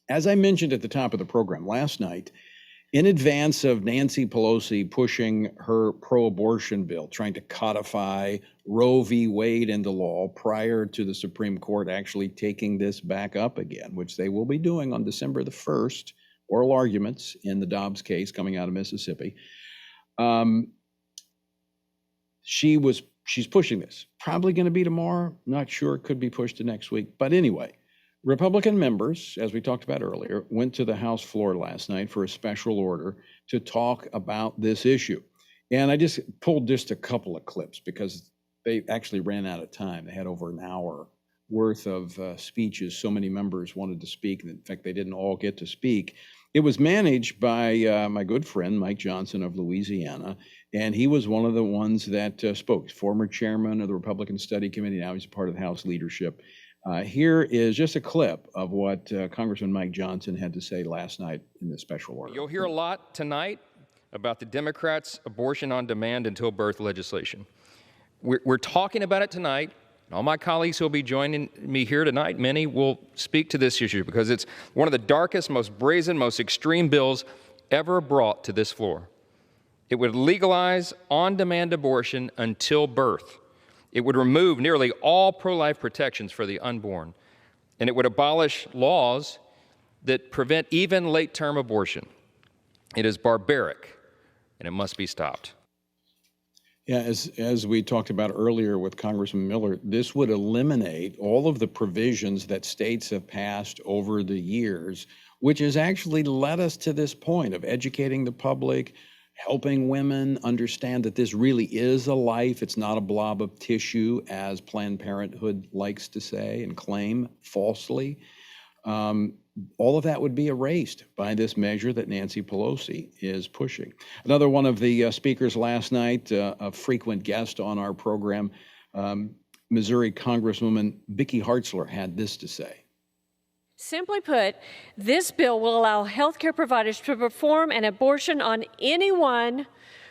As I mentioned at the top of the program last night, in advance of Nancy Pelosi pushing her pro-abortion bill, trying to codify Roe v. Wade into law prior to the Supreme Court actually taking this back up again, which they will be doing on December the 1st, oral arguments in the Dobbs case coming out of Mississippi. She's pushing this. Probably going to be tomorrow. Not sure. Could be pushed to next week. But anyway, Republican members, as we talked about earlier, went to the House floor last night for a special order to talk about this issue. And I just pulled just a couple of clips because they actually ran out of time. They had over an hour worth of speeches. So many members wanted to speak. In fact, they didn't all get to speak. It was managed by my good friend, Mike Johnson of Louisiana, and he was one of the ones that spoke. Former chairman of the Republican Study Committee, now he's a part of the House leadership. Here is just a clip of what Congressman Mike Johnson had to say last night in the special order. You'll hear a lot tonight about the Democrats' abortion on demand until birth legislation. We're talking about it tonight. All my colleagues who will be joining me here tonight, many will speak to this issue because it's one of the darkest, most brazen, most extreme bills ever brought to this floor. It would legalize on-demand abortion until birth. It would remove nearly all pro-life protections for the unborn, and it would abolish laws that prevent even late-term abortion. It is barbaric, and it must be stopped. Yeah, as we talked about earlier with Congressman Miller, this would eliminate all of the provisions that states have passed over the years, which has actually led us to this point of educating the public, helping women understand that this really is a life. It's not a blob of tissue, as Planned Parenthood likes to say and claim falsely. All of that would be erased by this measure that Nancy Pelosi is pushing. Another one of the speakers last night, a frequent guest on our program, Missouri Congresswoman Vicki Hartzler, had this to say. Simply put, this bill will allow healthcare providers to perform an abortion on anyone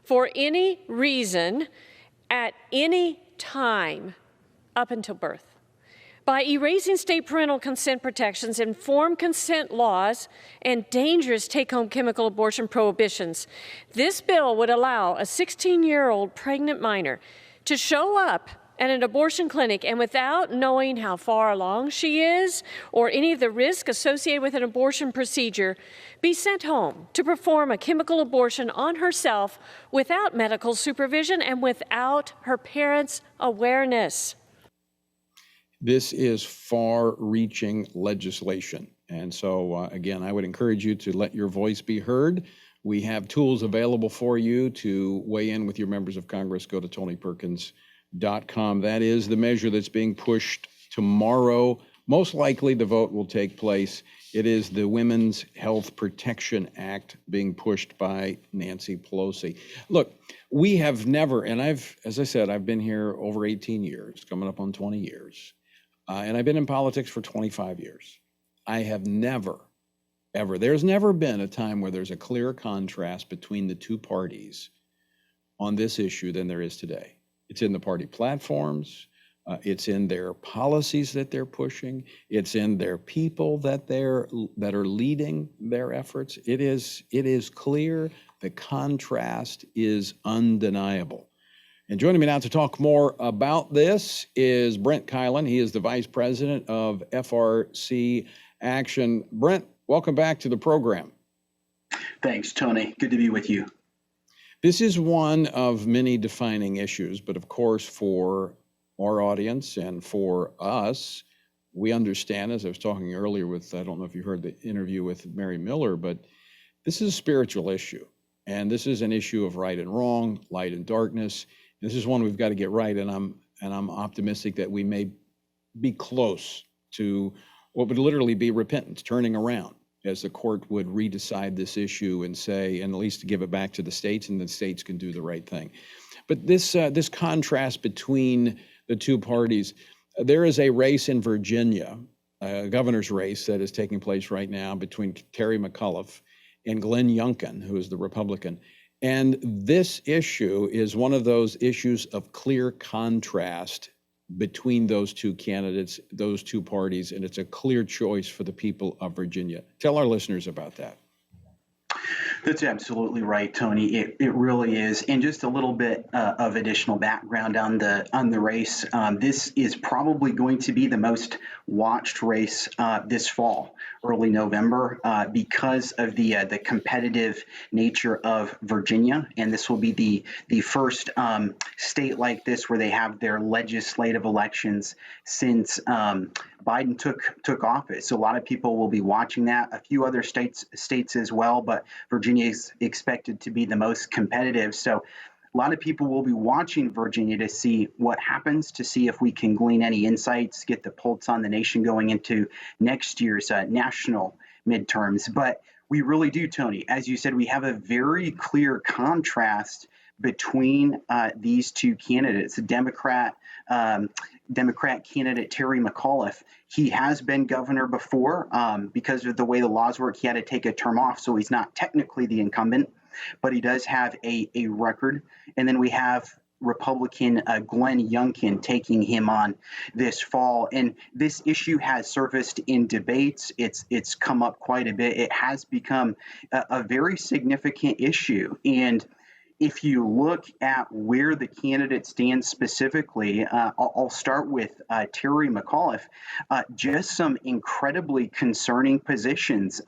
for any reason at any time up until birth. By erasing state parental consent protections, informed consent laws, and dangerous take-home chemical abortion prohibitions, this bill would allow a 16-year-old pregnant minor to show up at an abortion clinic and, without knowing how far along she is or any of the risk associated with an abortion procedure, be sent home to perform a chemical abortion on herself without medical supervision and without her parents' awareness. This is far-reaching legislation. And so, again, I would encourage you to let your voice be heard. We have tools available for you to weigh in with your members of Congress. Go to TonyPerkins.com. That is the measure that's being pushed tomorrow. Most likely the vote will take place. It is the Women's Health Protection Act being pushed by Nancy Pelosi. Look, we have never, and as I said, I've been here over 18 years, coming up on 20 years. And I've been in politics for 25 years. I have never, ever, there's never been a time where there's a clear contrast between the two parties on this issue than there is today. It's in the party platforms. It's in their policies that they're pushing. It's in their people that are leading their efforts. It is clear. The contrast is undeniable. And joining me now to talk more about this is Brent Keilen. He is the Vice President of FRC Action. Brent, welcome back to the program. Thanks, Tony. Good to be with you. This is one of many defining issues, but of course for our audience and for us, we understand, as I was talking earlier with, I don't know if you heard the interview with Mary Miller, but this is a spiritual issue. And this is an issue of right and wrong, light and darkness. This is one we've got to get right, and I'm optimistic that we may be close to what would literally be repentance, turning around, as the court would redecide this issue and say, and at least to give it back to the states, and the states can do the right thing. But this contrast between the two parties, there is a race in Virginia, a governor's race that is taking place right now between Terry McAuliffe and Glenn Youngkin, who is the Republican. And this issue is one of those issues of clear contrast between those two candidates, those two parties, and it's a clear choice for the people of Virginia. Tell our listeners about that. That's absolutely right, Tony. It really is. And just a little bit of additional background on the race. This is probably going to be the most watched race this fall, early November, because of the competitive nature of Virginia. And this will be the first state like this where they have their legislative elections since Biden took office. So a lot of people will be watching that. A few other states as well, but Virginia is expected to be the most competitive. So a lot of people will be watching Virginia to see what happens, to see if we can glean any insights, get the pulse on the nation going into next year's national midterms. But we really do, Tony. As you said, we have a very clear contrast between these two candidates. The Democrat candidate Terry McAuliffe, he has been governor before. Because of the way the laws work, he had to take a term off, so he's not technically the incumbent, but he does have a record. And then we have Republican Glenn Youngkin taking him on this fall. And this issue has surfaced in debates. It's come up quite a bit. It has become a very significant issue. And if you look at where the candidate stands specifically, I'll start with Terry McAuliffe. Just some incredibly concerning positions.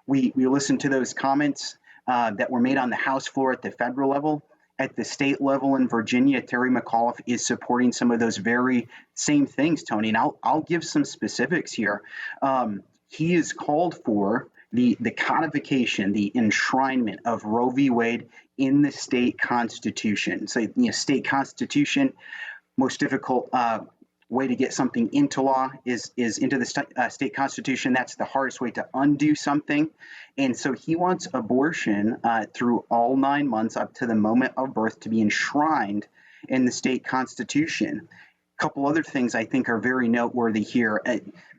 We listened to those comments that were made on the House floor at the federal level. At the state level in Virginia, Terry McAuliffe is supporting some of those very same things, Tony. And I'll give some specifics here. He has called for the codification, the enshrinement of Roe v. Wade in the state constitution. So, state constitution, most difficult way to get something into law is into the state constitution. That's the hardest way to undo something. And so he wants abortion through all 9 months up to the moment of birth to be enshrined in the state constitution. A couple other things I think are very noteworthy here.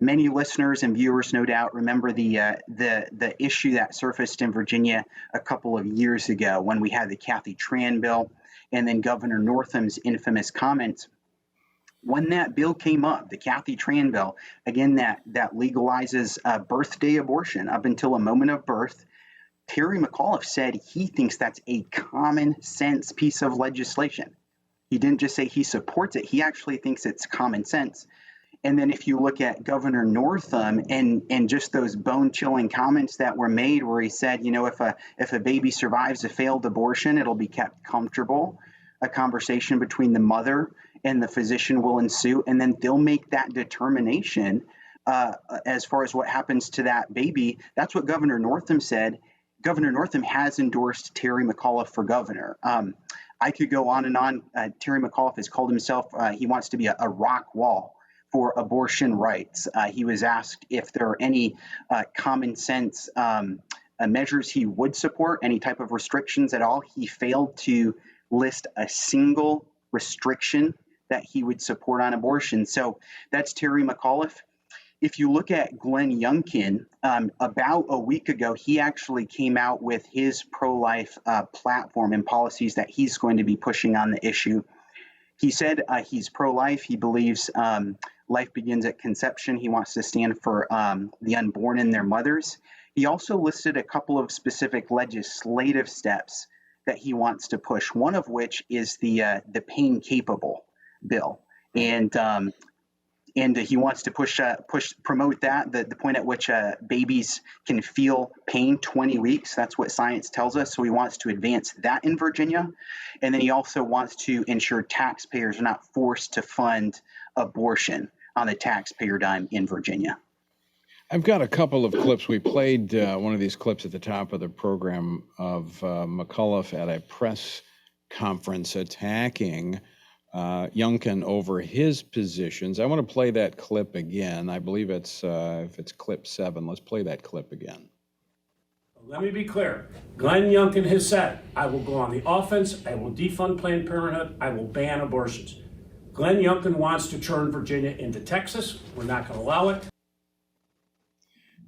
Many listeners and viewers, no doubt, remember the issue that surfaced in Virginia a couple of years ago when we had the Kathy Tran bill and then Governor Northam's infamous comments. When that bill came up, the Kathy Tran bill, again, that legalizes birthday abortion up until a moment of birth, Terry McAuliffe said he thinks that's a common sense piece of legislation. He didn't just say he supports it. He actually thinks it's common sense. And then if you look at Governor Northam and just those bone-chilling comments that were made where he said, if a baby survives a failed abortion, it'll be kept comfortable. A conversation between the mother and the physician will ensue, and then they'll make that determination as far as what happens to that baby. That's what Governor Northam said. Governor Northam has endorsed Terry McAuliffe for governor. I could go on and on. Terry McAuliffe has called himself, he wants to be a rock wall for abortion rights. He was asked if there are any common sense measures he would support, any type of restrictions at all. He failed to list a single restriction that he would support on abortion. So that's Terry McAuliffe. If you look at Glenn Youngkin, about a week ago, he actually came out with his pro-life platform and policies that he's going to be pushing on the issue. He said he's pro-life. He believes life begins at conception. He wants to stand for the unborn and their mothers. He also listed a couple of specific legislative steps that he wants to push, one of which is the pain-capable bill. And he wants to promote that, the point at which babies can feel pain 20 weeks. That's what science tells us. So he wants to advance that in Virginia. And then he also wants to ensure taxpayers are not forced to fund abortion on the taxpayer dime in Virginia. I've got a couple of clips. We played one of these clips at the top of the program of McAuliffe at a press conference attacking Youngkin over his positions. I want to play that clip again. I believe it's if it's clip 7. Let's play that clip again. Let me be clear. Glenn Youngkin has said, I will go on the offense, I will defund Planned Parenthood, I will ban abortions. Glenn Youngkin wants to turn Virginia into Texas. We're not going to allow it.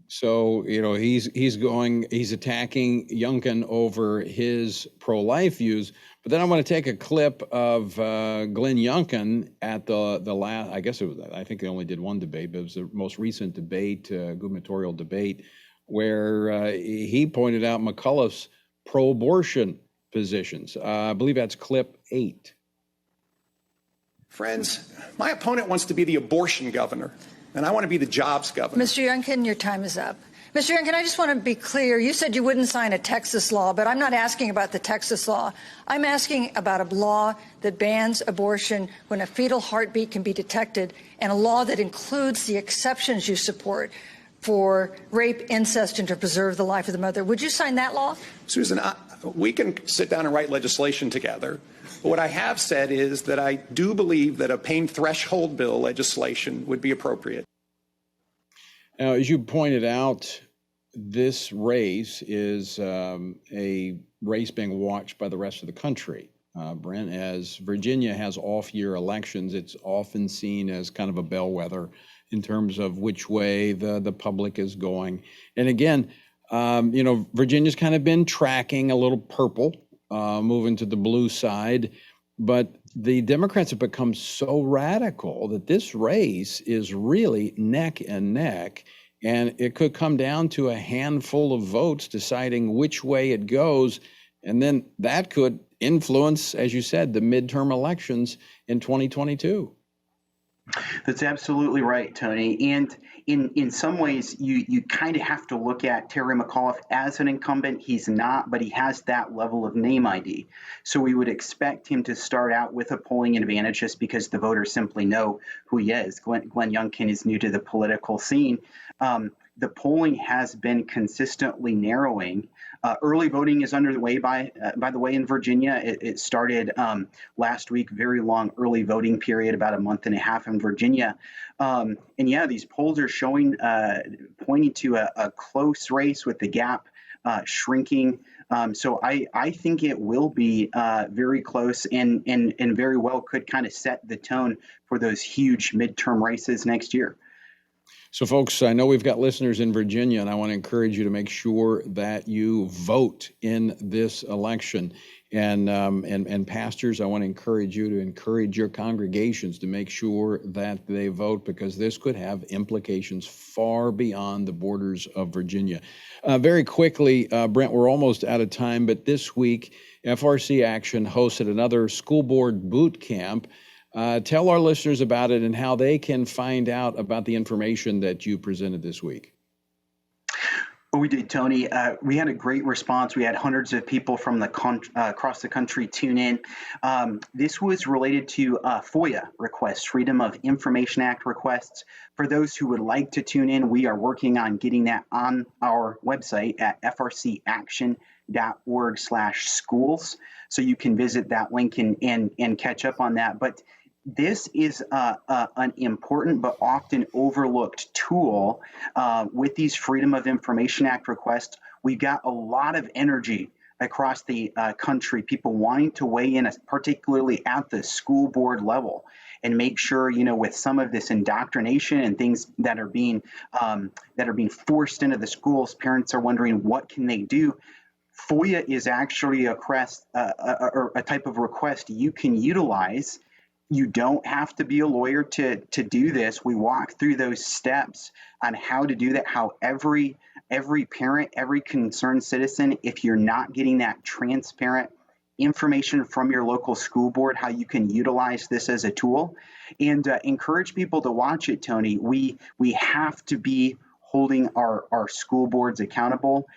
So, he's attacking Youngkin over his pro-life views. But then I want to take a clip of Glenn Youngkin at the last, I think they only did one debate, but it was the most recent debate, gubernatorial debate, where he pointed out McAuliffe's pro-abortion positions. I believe that's clip 8. Friends, my opponent wants to be the abortion governor, and I want to be the jobs governor. Mr. Youngkin, your time is up. Mr. Youngkin, I just want to be clear. You said you wouldn't sign a Texas law, but I'm not asking about the Texas law. I'm asking about a law that bans abortion when a fetal heartbeat can be detected, and a law that includes the exceptions you support for rape, incest, and to preserve the life of the mother. Would you sign that law? Susan, we can sit down and write legislation together. But what I have said is that I do believe that a pain threshold bill legislation would be appropriate. Now, as you pointed out, this race is a race being watched by the rest of the country. Brent, as Virginia has off-year elections, it's often seen as kind of a bellwether in terms of which way the public is going. And again, Virginia's kind of been tracking a little purple, moving to the blue side, but the Democrats have become so radical that this race is really neck and neck, and it could come down to a handful of votes deciding which way it goes, and then that could influence, as you said, the midterm elections in 2022. That's absolutely right, Tony. And in some ways, you kind of have to look at Terry McAuliffe as an incumbent. He's not, but he has that level of name ID. So we would expect him to start out with a polling advantage just because the voters simply know who he is. Glenn Youngkin is new to the political scene. The polling has been consistently narrowing. Early voting is underway, by the way, in Virginia. It started last week, very long early voting period, about a month and a half in Virginia. And yeah, these polls are showing, pointing to a close race with the gap shrinking. So I think it will be very close and very well could kind of set the tone for those huge midterm races next year. So, folks, I know we've got listeners in Virginia, and I want to encourage you to make sure that you vote in this election. And pastors, I want to encourage you to encourage your congregations to make sure that they vote, because this could have implications far beyond the borders of Virginia. Very quickly, Brent, we're almost out of time, but this week, FRC Action hosted another school board boot camp. Tell our listeners about it and how they can find out about the information that you presented this week. We did, Tony. We had a great response. We had hundreds of people from across the country tune in. This was related to FOIA requests, Freedom of Information Act requests. For those who would like to tune in, we are working on getting that on our website at frcAction.org/schools. So you can visit that link and catch up on that. But this is an important but often overlooked tool with these Freedom of Information Act requests. We've got a lot of energy across the country, people wanting to weigh in, particularly at the school board level, and make sure, with some of this indoctrination and things that are being forced into the schools, parents are wondering what can they do. FOIA is actually a type of request you can utilize. You don't have to be a lawyer to do this. We walk through those steps on how to do that, how every parent, every concerned citizen, if you're not getting that transparent information from your local school board, how you can utilize this as a tool, and encourage people to watch it, Tony. We have to be holding our school boards accountable.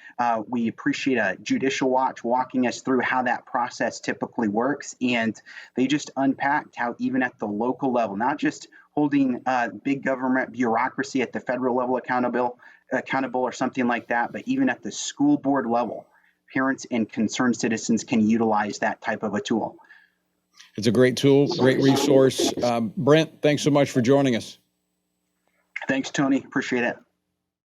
We appreciate a Judicial Watch walking us through how that process typically works. And they just unpacked how even at the local level, not just holding big government bureaucracy at the federal level accountable or something like that, but even at the school board level, parents and concerned citizens can utilize that type of a tool. It's a great tool, great resource. Brent, thanks so much for joining us. Thanks, Tony. Appreciate it.